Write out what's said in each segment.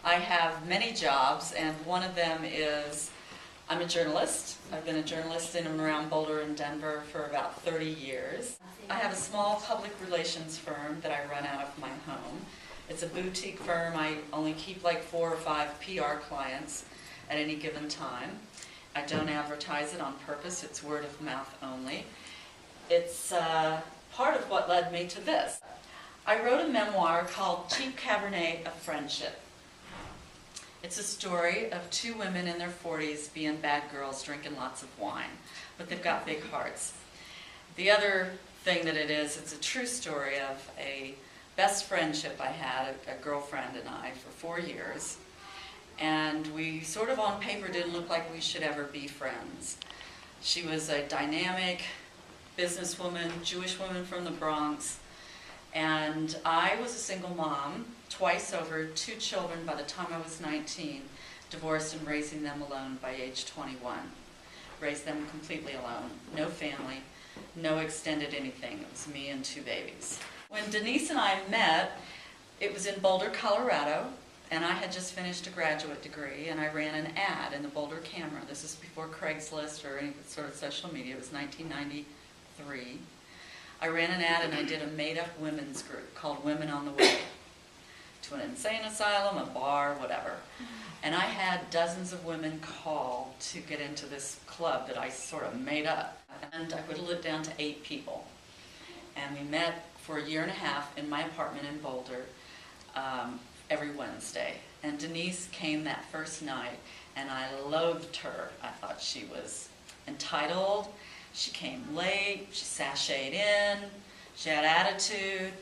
I have many jobs, and one of them is I'm a journalist. I've been a journalist in and around Boulder and Denver for about 30 years. I have a small public relations firm that I run out of my home. It's a boutique firm. I only keep like 4 or 5 PR clients at any given time. I don't advertise it on purpose. It's word of mouth only. It's part of what led me to this. I wrote a memoir called Cheap Cabernet of Friendship. It's a story of 2 women in their 40s being bad girls drinking lots of wine, but they've got big hearts. The other thing that it is, it's a true story of a best friendship I had, a girlfriend and I, for 4 years. And we sort of on paper didn't look like we should ever be friends. She was a dynamic businesswoman, Jewish woman from the Bronx, and I was a single mom, twice over, 2 children by the time I was 19, divorced and raising them alone by age 21. Raised them completely alone, no family, no extended anything. It was me and 2 babies. When Denise and I met, it was in Boulder, Colorado, and I had just finished a graduate degree, and I ran an ad in the Boulder Camera. This is before Craigslist or any sort of social media. It was 1993. I ran an ad and I did a made-up women's group called Women on the Way to an insane asylum, a bar, whatever. And I had dozens of women call to get into this club that I sort of made up. And I whittled it down to 8 people. And we met for a year and a half in my apartment in Boulder every Wednesday. And Denise came that first night, and I loathed her. I thought she was entitled. She came late, she sashayed in, she had attitude,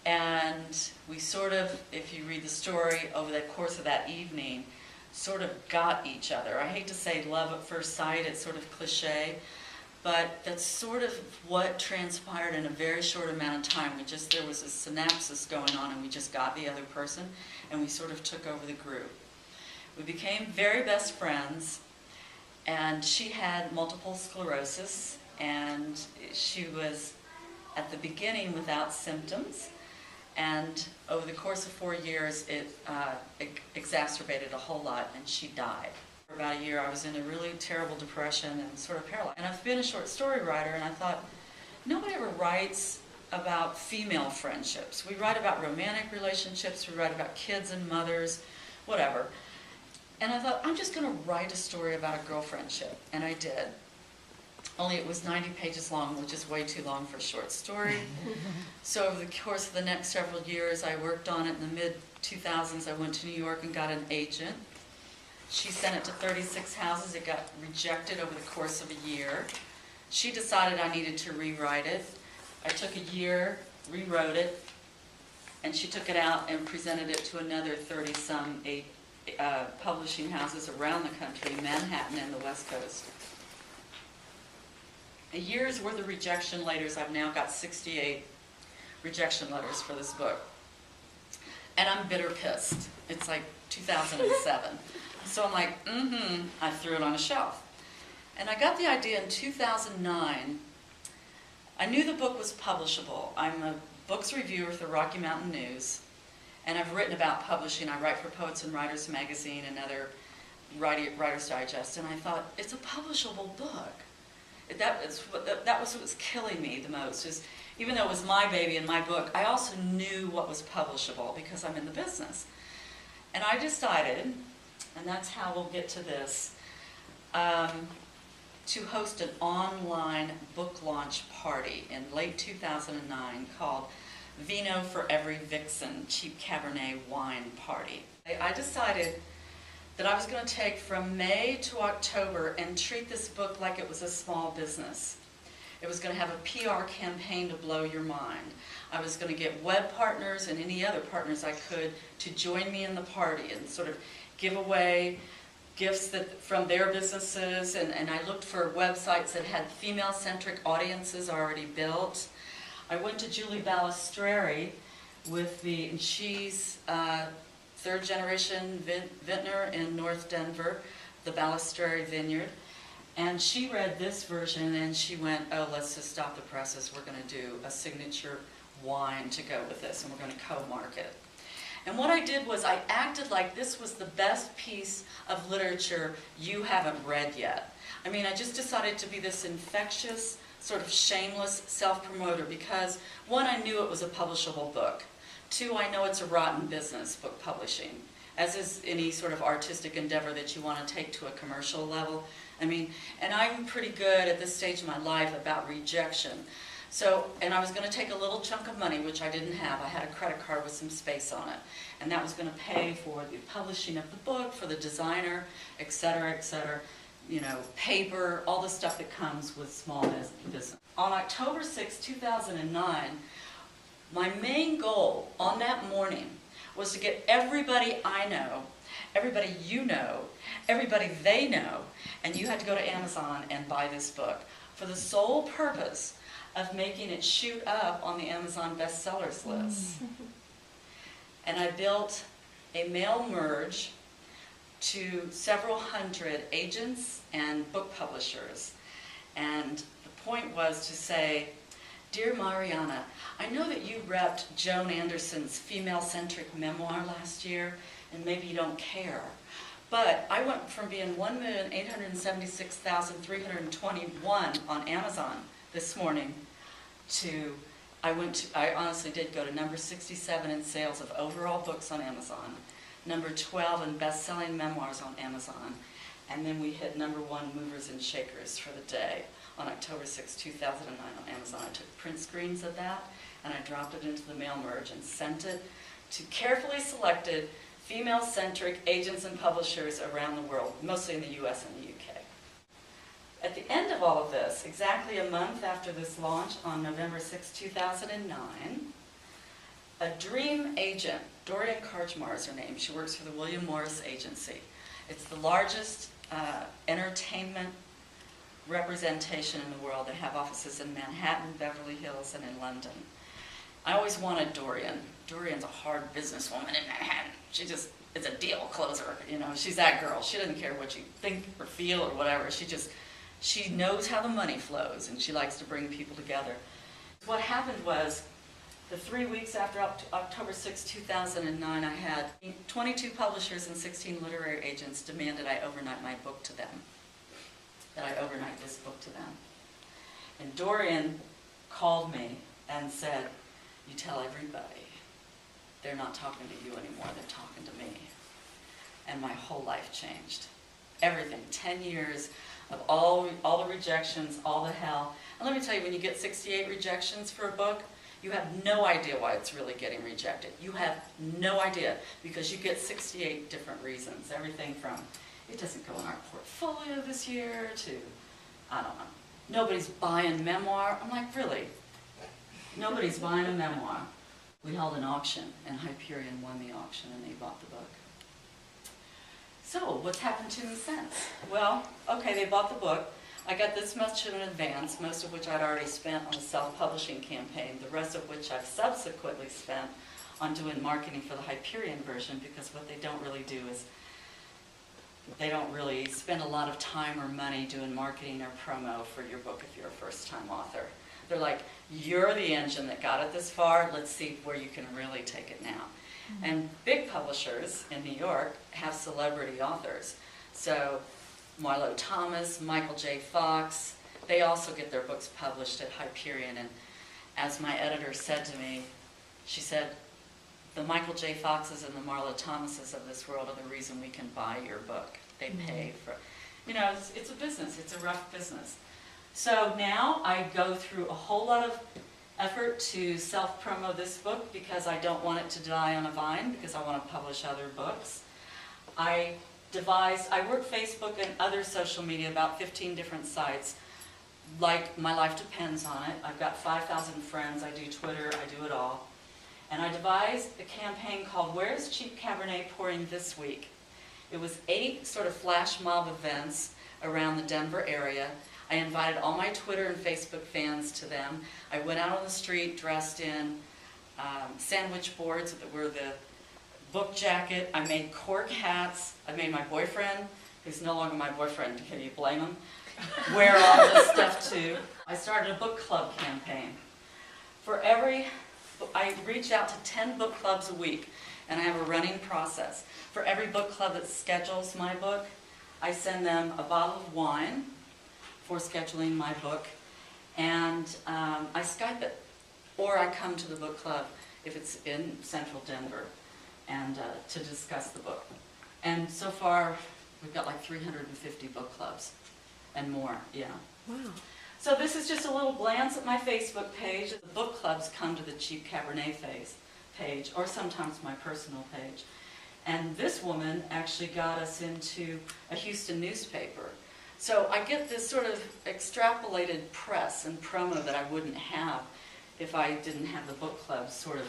and we sort of, if you read the story over the course of that evening, sort of got each other. I hate to say love at first sight, it's sort of cliche, but that's sort of what transpired in a very short amount of time. There was a synapsis going on, and we just got the other person, and we sort of took over the group. We became very best friends. And she had multiple sclerosis, and she was at the beginning without symptoms, and over the course of 4 years it exacerbated a whole lot, and she died. For about a year I was in a really terrible depression and sort of paralyzed. And I've been a short story writer, and I thought, nobody ever writes about female friendships. We write about romantic relationships, we write about kids and mothers, whatever. And I thought, I'm just going to write a story about a girl friendship. And I did. Only it was 90 pages long, which is way too long for a short story. So over the course of the next several years, I worked on it. In the mid-2000s, I went to New York and got an agent. She sent it to 36 houses. It got rejected over the course of a year. She decided I needed to rewrite it. I took a year, rewrote it, and she took it out and presented it to another 30-some publishing houses around the country, Manhattan and the West Coast. A year's worth of rejection later, I've now got 68 rejection letters for this book. And I'm bitter pissed. It's like 2007. So I'm like, I threw it on a shelf. And I got the idea in 2009. I knew the book was publishable. I'm a books reviewer for the Rocky Mountain News. And I've written about publishing. I write for Poets and Writers magazine and other Writer's Digest. And I thought, it's a publishable book. That was what was killing me the most. Is even though it was my baby and my book, I also knew what was publishable because I'm in the business. And I decided, and that's how we'll get to this, to host an online book launch party in late 2009 called Vino for Every Vixen, Cheap Cabernet Wine Party. I decided that I was going to take from May to October and treat this book like it was a small business. It was going to have a PR campaign to blow your mind. I was going to get web partners and any other partners I could to join me in the party and sort of give away gifts from their businesses, and I looked for websites that had female-centric audiences already built. I went to Julie Balistreri and she's third-generation vintner in North Denver, the Balistreri Vineyard, and she read this version and she went, oh, let's just stop the presses. We're going to do a signature wine to go with this, and we're going to co-market. And what I did was I acted like this was the best piece of literature you haven't read yet. I mean, I just decided to be this infectious, sort of shameless self-promoter because, one, I knew it was a publishable book. Two, I know it's a rotten business, book publishing, as is any sort of artistic endeavor that you want to take to a commercial level. I mean, and I'm pretty good at this stage of my life about rejection. So, and I was going to take a little chunk of money, which I didn't have. I had a credit card with some space on it. And that was going to pay for the publishing of the book, for the designer, et cetera, you know, paper, all the stuff that comes with small business. On October 6, 2009, my main goal on that morning was to get everybody I know, everybody you know, everybody they know, and you had to go to Amazon and buy this book for the sole purpose of making it shoot up on the Amazon bestsellers list. And I built a mail merge to several hundred agents and book publishers. And the point was to say, "Dear Mariana, I know that you repped Joan Anderson's female-centric memoir last year, and maybe you don't care. But I went from being 1,876,321 on Amazon this morning to, I honestly did go to number 67 in sales of overall books on Amazon, number 12 in best-selling memoirs on Amazon, and then we hit number 1 movers and shakers for the day on October 6, 2009 on Amazon. I took print screens of that and I dropped it into the mail merge and sent it to carefully selected female-centric agents and publishers around the world, mostly in the US and the UK. At the end of all of this, exactly a month after this launch on November 6, 2009, a dream agent, Dorian Karchmar is her name, she works for the William Morris Agency. It's the largest entertainment representation in the world. They have offices in Manhattan, Beverly Hills, and in London. I always wanted Dorian. Dorian's a hard businesswoman in Manhattan. She just is a deal closer, you know. She's that girl. She doesn't care what you think or feel or whatever. She knows how the money flows, and she likes to bring people together. What happened was, the 3 weeks after October 6, 2009, I had 22 publishers and 16 literary agents demanded I overnight my book to them, that I overnight this book to them. And Dorian called me and said, "You tell everybody they're not talking to you anymore, they're talking to me." And my whole life changed. Everything, 10 years of all the rejections, all the hell. And let me tell you, when you get 68 rejections for a book, you have no idea why it's really getting rejected. You have no idea, because you get 68 different reasons. Everything from, it doesn't go in our portfolio this year, to, I don't know, nobody's buying memoir. I'm like, really? Nobody's buying a memoir. We held an auction, and Hyperion won the auction, and they bought the book. So, what's happened to me since? Well, okay, they bought the book. I got this much in advance, most of which I'd already spent on the self-publishing campaign, the rest of which I've subsequently spent on doing marketing for the Hyperion version, because what they don't really do is they don't really spend a lot of time or money doing marketing or promo for your book if you're a first-time author. They're like, you're the engine that got it this far, let's see where you can really take it now. And big publishers in New York have celebrity authors. So Marlo Thomas, Michael J. Fox, they also get their books published at Hyperion. And as my editor said to me, she said, the Michael J. Foxes and the Marlo Thomases of this world are the reason we can buy your book. They pay for, you know, it's a business, it's a rough business. So now I go through a whole lot of effort to self-promo this book because I don't want it to die on a vine, because I want to publish other books. I work Facebook and other social media, about 15 different sites. Like, my life depends on it. I've got 5,000 friends, I do Twitter, I do it all. And I devised a campaign called Where's Cheap Cabernet Pouring This Week? It was 8 sort of flash mob events around the Denver area. I invited all my Twitter and Facebook fans to them. I went out on the street dressed in sandwich boards that were the book jacket. I made cork hats. I made my boyfriend, who's no longer my boyfriend, can you blame him, wear all this stuff too. I started a book club campaign. For every I reach out to 10 book clubs a week, and I have a running process. For every book club that schedules my book, I send them a bottle of wine for scheduling my book, and I Skype it, or I come to the book club if it's in central Denver, and to discuss the book. And so far, we've got like 350 book clubs and more, yeah. Wow. So this is just a little glance at my Facebook page. The book clubs come to the Cheap Cabernet page, or sometimes my personal page. And this woman actually got us into a Houston newspaper. So I get this sort of extrapolated press and promo that I wouldn't have if I didn't have the book club sort of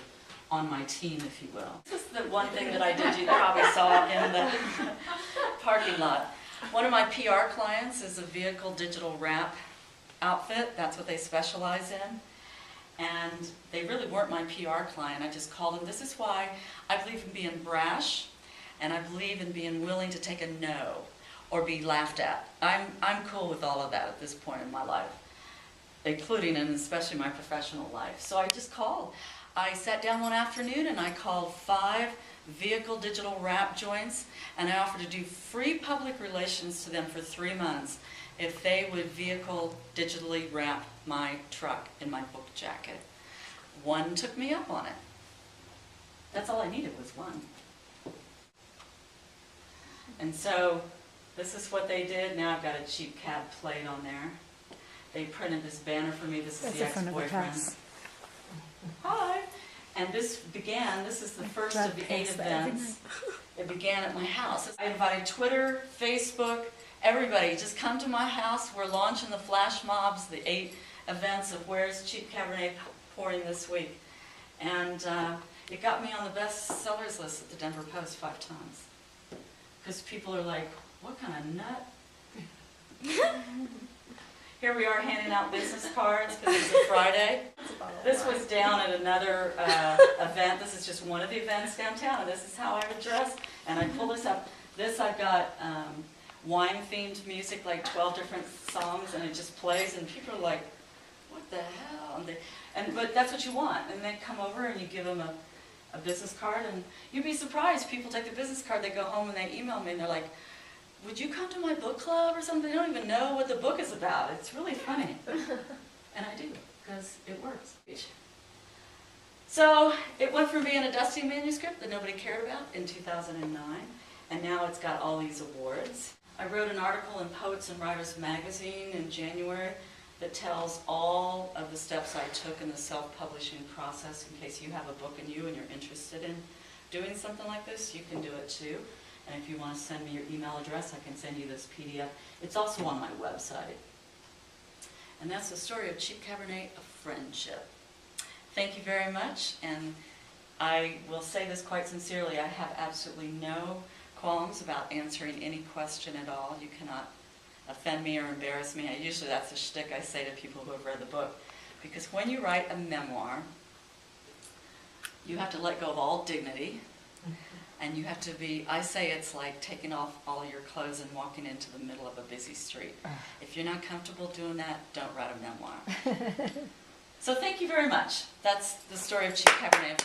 on my team, if you will. This is the one thing that I did you probably saw in the parking lot. One of my PR clients is a vehicle digital wrap outfit. That's what they specialize in. And they really weren't my PR client. I just called them. This is why I believe in being brash, and I believe in being willing to take a no or be laughed at. I'm cool with all of that at this point in my life, including and especially my professional life. So I just called. I sat down one afternoon and I called 5 vehicle digital wrap joints, and I offered to do free public relations to them for 3 months if they would vehicle digitally wrap my truck in my book jacket. One took me up on it. That's all I needed was one. And so this is what they did. Now I've got a cheap cab plate on there. They printed this banner for me. This is the ex-boyfriend. Hi. And this is the first of the 8 events. It began at my house. I invited Twitter, Facebook, everybody, just come to my house. We're launching the flash mobs, the 8 events of where's cheap Cabernet pouring this week. And it got me on the best sellers list at the Denver Post 5 times. Because people are like, what kind of nut? Here we are handing out business cards because it's a Friday. This was down at another event. This is just one of the events downtown, and this is how I would dress. And I pull this up. This I've got wine-themed music, like 12 different songs, and it just plays, and people are like, what the hell? But that's what you want. And they come over and you give them a business card, and you'd be surprised. People take the business card, they go home and they email me, and they're like, would you come to my book club or something? They don't even know what the book is about. It's really funny. And I do, because it works. So it went from being a dusty manuscript that nobody cared about in 2009, and now it's got all these awards. I wrote an article in Poets and Writers magazine in January that tells all of the steps I took in the self-publishing process. In case you have a book in you and you're interested in doing something like this, you can do it too. And if you want to send me your email address, I can send you this PDF. It's also on my website. And that's the story of Cheap Cabernet, a friendship. Thank you very much, and I will say this quite sincerely. I have absolutely no qualms about answering any question at all. You cannot offend me or embarrass me. Usually that's a shtick I say to people who have read the book. Because when you write a memoir, you have to let go of all dignity. And you have to be, I say it's like taking off all your clothes and walking into the middle of a busy street. If you're not comfortable doing that, don't write a memoir. So thank you very much. That's the story of Cheap Cabernet.